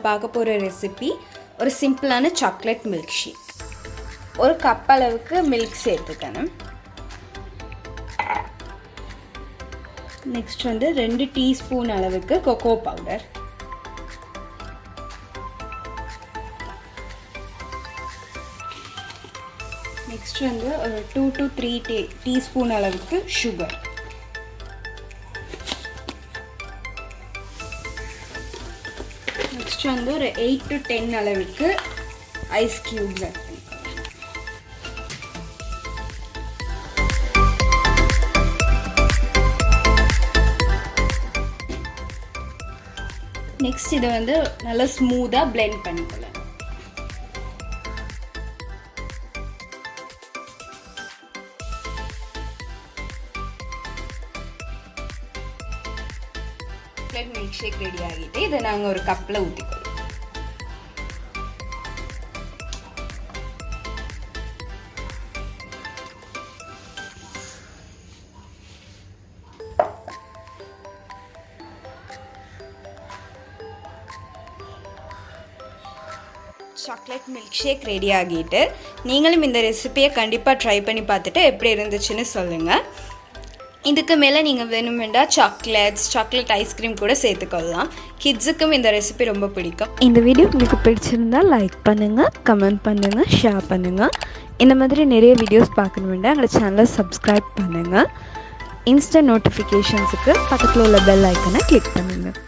பார்க்க போகிற ரெசிபி ஒரு சிம்பிளான சாக்லேட் மில்க் ஷேக். ஒரு கப் அளவுக்கு மில்க் சேர்த்துக்கணும். நெக்ஸ்ட் 2 டீஸ்பூன் அளவுக்கு கொக்கோ பவுடர், நெக்ஸ்ட் ஒரு 2 to 3 டீஸ்பூன் அளவுக்கு சுகர், நெக்ஸ்ட் ஒரு 8 to 10 அளவுக்கு ஐஸ் கியூப்ஸ் ஆட் பண்ணிக்கலாம். நெக்ஸ்ட் இதை நல்லா ஸ்மூத்தாக பிளெண்ட் பண்ணிக்கலாம். சாக்லேட் மில்க் ஷேக் ரெடி ஆகிட்டு இதை நாங்கள் ஒரு கப்பில் ஊற்றிக்கலாம். சாக்லேட் மில்க் ஷேக் ரெடி ஆகிட்டு நீங்களும் இந்த ரெசிபியை கண்டிப்பாக ட்ரை பண்ணி பார்த்துட்டு எப்படி இருந்துச்சுன்னு சொல்லுங்கள். இதுக்கு மேலே நீங்கள் வேணுமெண்டா சாக்லேட் ஐஸ்கிரீம் கூட சேர்த்துக்கொள்ளலாம். கிட்ஸுக்கும் இந்த ரெசிபி ரொம்ப பிடிக்கும். இந்த வீடியோ உங்களுக்கு பிடிச்சிருந்தால் லைக் பண்ணுங்கள், கமெண்ட் பண்ணுங்கள், ஷேர் பண்ணுங்கள். இந்த மாதிரி நிறைய வீடியோஸ் பார்க்கணுமெண்டா எங்களை சேனலை சப்ஸ்கிரைப் பண்ணுங்கள். இன்ஸ்டன்ட் நோட்டிஃபிகேஷன்ஸுக்கு பக்கத்தில் உள்ள பெல் ஐக்கனை கிளிக் பண்ணுங்கள்.